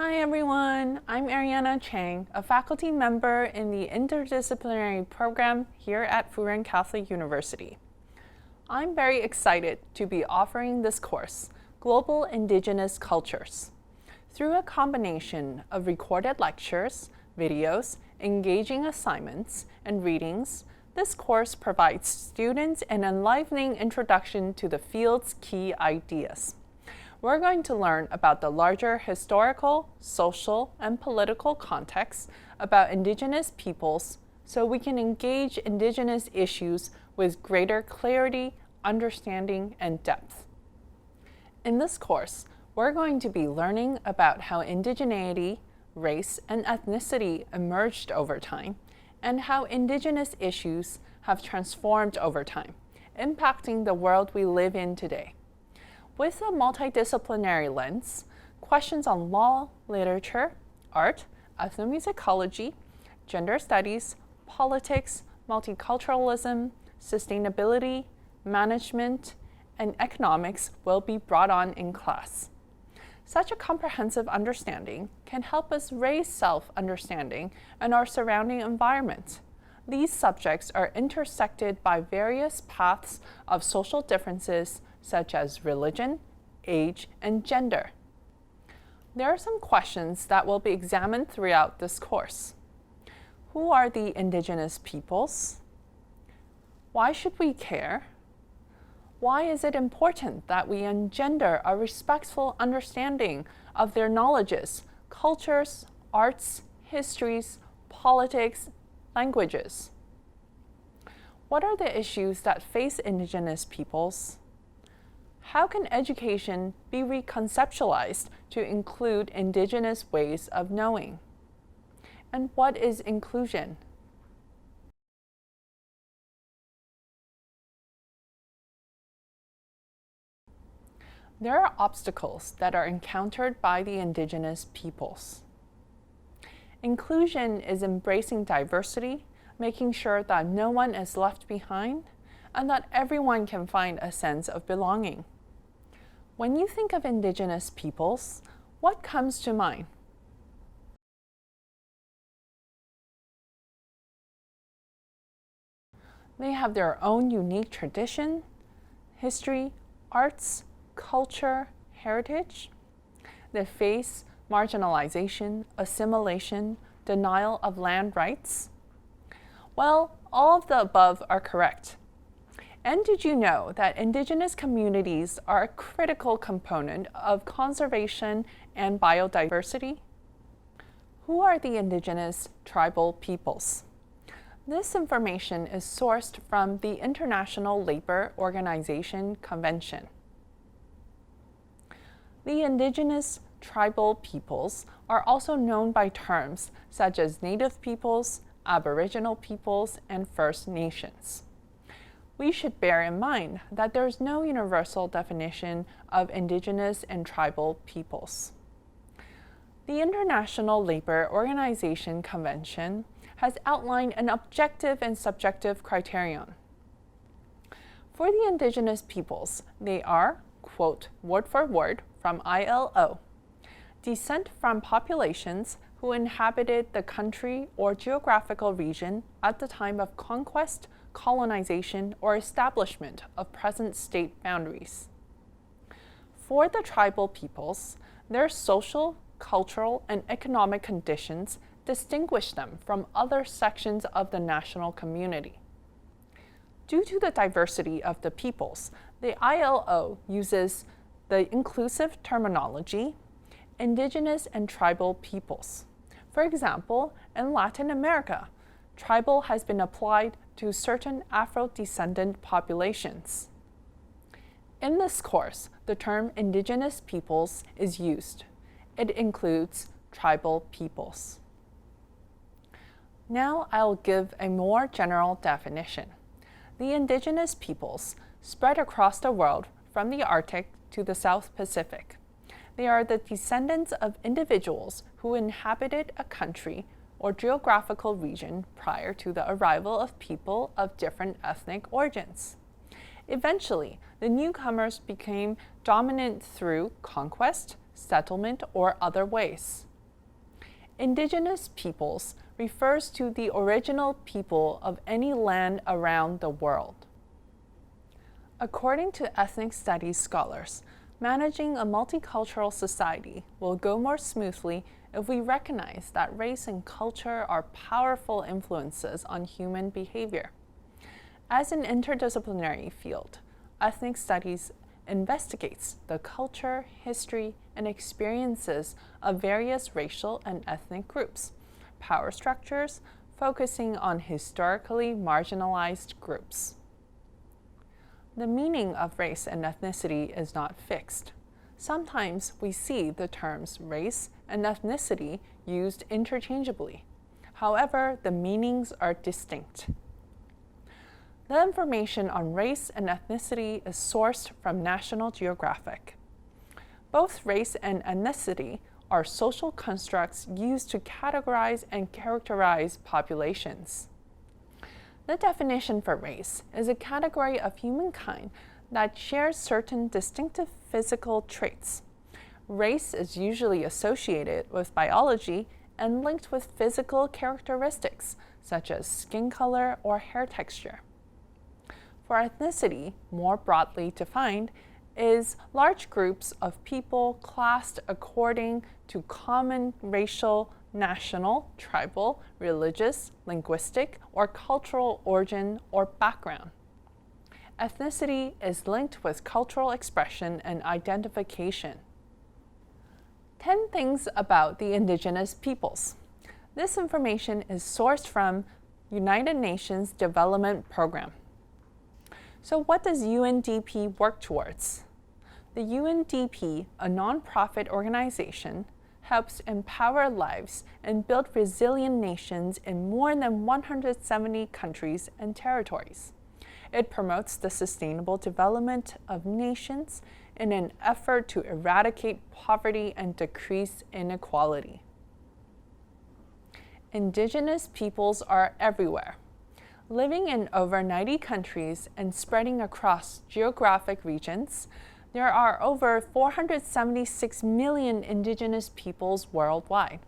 Hi everyone, I'm Ariana Chang, a faculty member in the interdisciplinary program here at Furen Catholic University. I'm very excited to be offering this course, Global Indigenous Cultures. Through a combination of recorded lectures, videos, engaging assignments, and readings, this course provides students an enlivening introduction to the field's key ideas. We're going to learn about the larger historical, social, and political context about Indigenous peoples so we can engage Indigenous issues with greater clarity, understanding, and depth. In this course, we're going to be learning about how indigeneity, race, and ethnicity emerged over time, and how Indigenous issues have transformed over time, impacting the world we live in today. With a multidisciplinary lens, questions on law, literature, art, ethnomusicology, gender studies, politics, multiculturalism, sustainability, management, and economics will be brought on in class. Such a comprehensive understanding can help us raise self-understanding and our surrounding environment. These subjects are intersected by various paths of social differences such as religion, age, and gender. There are some questions that will be examined throughout this course. Who are the Indigenous peoples? Why should we care? Why is it important that we engender a respectful understanding of their knowledges, cultures, arts, histories, politics, languages? What are the issues that face Indigenous peoples? How can education be reconceptualized to include Indigenous ways of knowing? And what is inclusion? There are obstacles that are encountered by the Indigenous peoples. Inclusion is embracing diversity, making sure that no one is left behind, and that everyone can find a sense of belonging. When you think of Indigenous peoples, what comes to mind? They have their own unique tradition, history, arts, culture, heritage. They face marginalization, assimilation, denial of land rights. Well, all of the above are correct. And did you know that Indigenous communities are a critical component of conservation and biodiversity? Who are the Indigenous tribal peoples? This information is sourced from the International Labour Organization Convention. The Indigenous tribal peoples are also known by terms such as Native peoples, Aboriginal peoples, and First Nations. We should bear in mind that there is no universal definition of Indigenous and tribal peoples. The International Labour Organization Convention has outlined an objective and subjective criterion. For the Indigenous peoples, they are, quote, word for word from ILO, descent from populations who inhabited the country or geographical region at the time of conquest, colonization, or establishment of present state boundaries. For the tribal peoples, their social, cultural, and economic conditions distinguish them from other sections of the national community. Due to the diversity of the peoples, the ILO uses the inclusive terminology, Indigenous and tribal peoples. For example, in Latin America, tribal has been applied to certain Afro-descendant populations. In this course, the term Indigenous peoples is used. It includes tribal peoples. Now I'll give a more general definition. The Indigenous peoples spread across the world from the Arctic to the South Pacific. They are the descendants of individuals who inhabited a country or geographical region prior to the arrival of people of different ethnic origins. Eventually, the newcomers became dominant through conquest, settlement, or other ways. Indigenous peoples refers to the original people of any land around the world. According to ethnic studies scholars, managing a multicultural society will go more smoothly if we recognize that race and culture are powerful influences on human behavior. As an interdisciplinary field, ethnic studies investigates the culture, history, and experiences of various racial and ethnic groups, power structures, focusing on historically marginalized groups. The meaning of race and ethnicity is not fixed. Sometimes we see the terms race and ethnicity used interchangeably. However, the meanings are distinct. The information on race and ethnicity is sourced from National Geographic. Both race and ethnicity are social constructs used to categorize and characterize populations. The definition for race is a category of humankind that shares certain distinctive physical traits. Race is usually associated with biology and linked with physical characteristics such as skin color or hair texture. For ethnicity, more broadly defined, is large groups of people classed according to common racial, national, tribal, religious, linguistic, or cultural origin or background. Ethnicity is linked with cultural expression and identification. 10 things about the indigenous peoples. This information is sourced from United Nations Development Program. So what does UNDP work towards? The UNDP, a nonprofit organization, helps empower lives and build resilient nations in more than 170 countries and territories. It promotes the sustainable development of nations in an effort to eradicate poverty and decrease inequality. Indigenous peoples are everywhere. Living in over 90 countries and spreading across geographic regions, there are over 476 million indigenous peoples worldwide.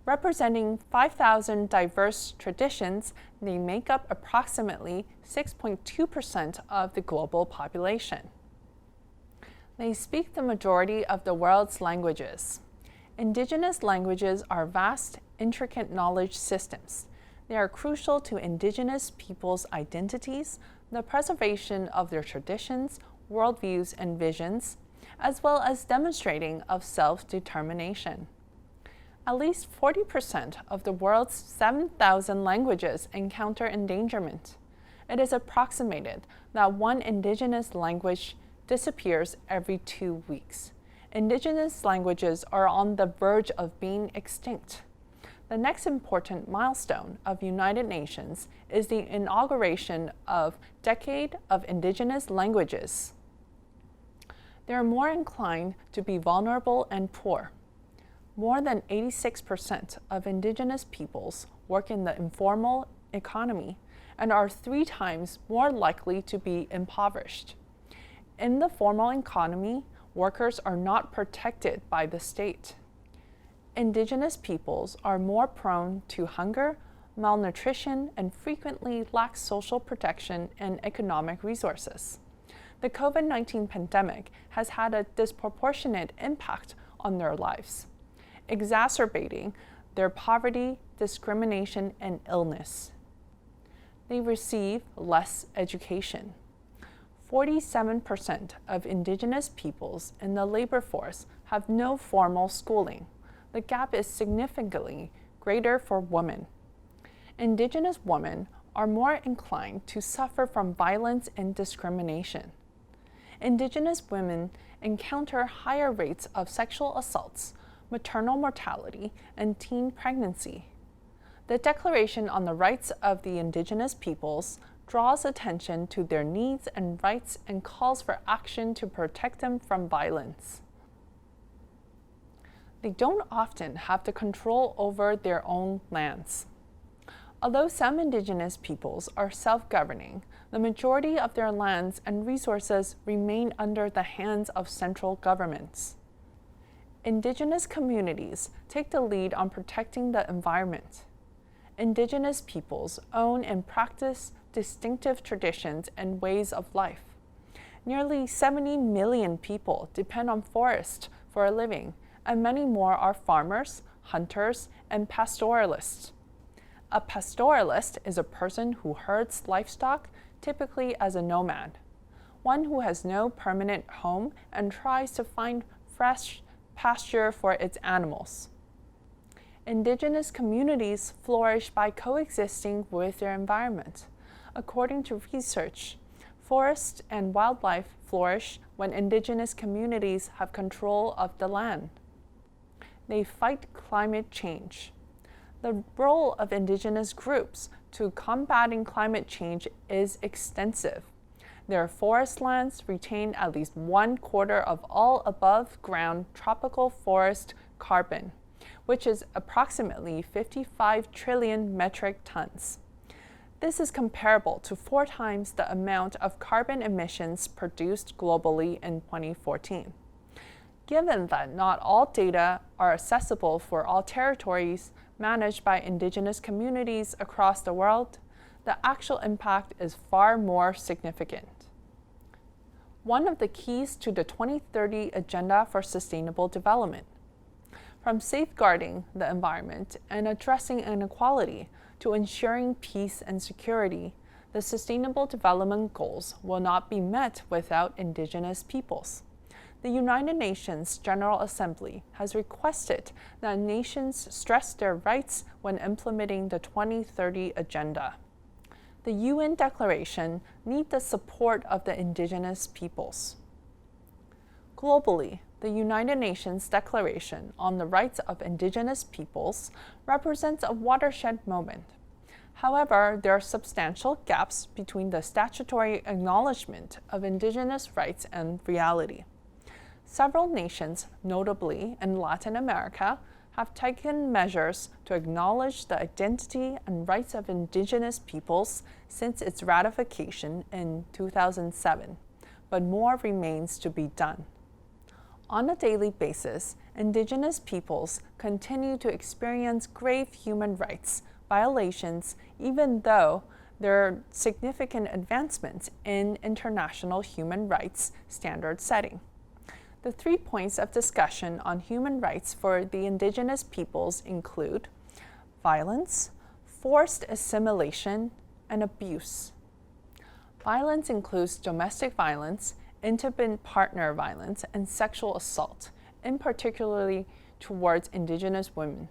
Representing 5,000 diverse traditions, they make up approximately 6.2% of the global population. They speak the majority of the world's languages. Indigenous languages are vast, intricate knowledge systems. They are crucial to indigenous peoples' identities, the preservation of their traditions, worldviews, and visions, as well as demonstrating of self-determination. At least 40% of the world's 7,000 languages encounter endangerment. It is approximated that one indigenous language disappears every 2 weeks. Indigenous languages are on the verge of being extinct. The next important milestone of United Nations is the inauguration of Decade of Indigenous Languages. They are more inclined to be vulnerable and poor. More than 86% of indigenous peoples work in the informal economy and are 3 times more likely to be impoverished. In the formal economy, workers are not protected by the state. Indigenous peoples are more prone to hunger, malnutrition, and frequently lack social protection and economic resources. The COVID-19 pandemic has had a disproportionate impact on their lives, exacerbating their poverty, discrimination, and illness. They receive less education. 47% of indigenous peoples in the labor force have no formal schooling. The gap is significantly greater for women. Indigenous women are more inclined to suffer from violence and discrimination. Indigenous women encounter higher rates of sexual assaults, maternal mortality, and teen pregnancy. The Declaration on the Rights of the Indigenous Peoples draws attention to their needs and rights and calls for action to protect them from violence. They don't often have the control over their own lands. Although some indigenous peoples are self-governing, the majority of their lands and resources remain under the hands of central governments. Indigenous communities take the lead on protecting the environment. Indigenous peoples own and practice distinctive traditions and ways of life. Nearly 70 million people depend on forests for a living, and many more are farmers, hunters, and pastoralists. A pastoralist is a person who herds livestock, typically as a nomad, one who has no permanent home and tries to find fresh pasture for its animals. Indigenous communities flourish by coexisting with their environment. According to research, forests and wildlife flourish when indigenous communities have control of the land. They fight climate change. The role of indigenous groups to combating climate change is extensive. Their forest lands retain at least 1/4 of all above-ground tropical forest carbon, which is approximately 55 trillion metric tons. This is comparable to 4 times the amount of carbon emissions produced globally in 2014. Given that not all data are accessible for all territories managed by indigenous communities across the world, the actual impact is far more significant. One of the keys to the 2030 Agenda for Sustainable Development. From safeguarding the environment and addressing inequality to ensuring peace and security, the Sustainable Development Goals will not be met without indigenous peoples. The United Nations General Assembly has requested that nations stress their rights when implementing the 2030 Agenda. The UN Declaration needs the support of the indigenous peoples. Globally, the United Nations Declaration on the Rights of Indigenous Peoples represents a watershed moment. However, there are substantial gaps between the statutory acknowledgement of indigenous rights and reality. Several nations, notably in Latin America, have taken measures to acknowledge the identity and rights of indigenous peoples since its ratification in 2007, but more remains to be done. On a daily basis, indigenous peoples continue to experience grave human rights violations, even though there are significant advancements in international human rights standard setting. The 3 points of discussion on human rights for the indigenous peoples include violence, forced assimilation, and abuse. Violence includes domestic violence, intimate partner violence, and sexual assault, in particularly towards indigenous women.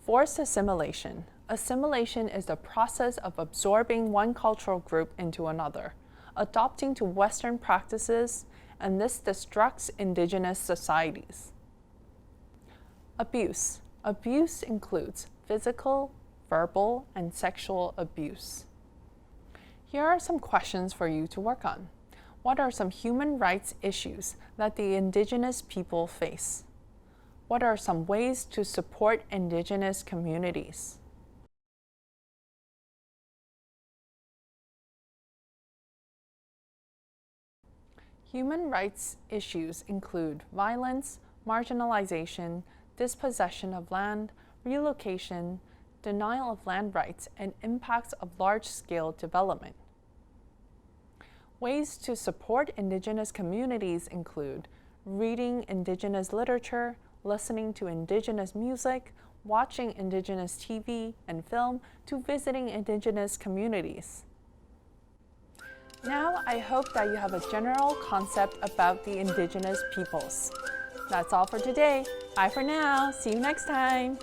Forced assimilation. Assimilation is the process of absorbing one cultural group into another, adopting to Western practices, and this destructs indigenous societies. Abuse. Abuse includes physical, verbal, and sexual abuse. Here are some questions for you to work on. What are some human rights issues that the indigenous people face? What are some ways to support indigenous communities? Human rights issues include violence, marginalization, dispossession of land, relocation, denial of land rights, and impacts of large-scale development. Ways to support indigenous communities include reading indigenous literature, listening to indigenous music, watching indigenous TV and film, to visiting indigenous communities. Now, I hope that you have a general concept about the indigenous peoples. That's all for today. Bye for now. See you next time.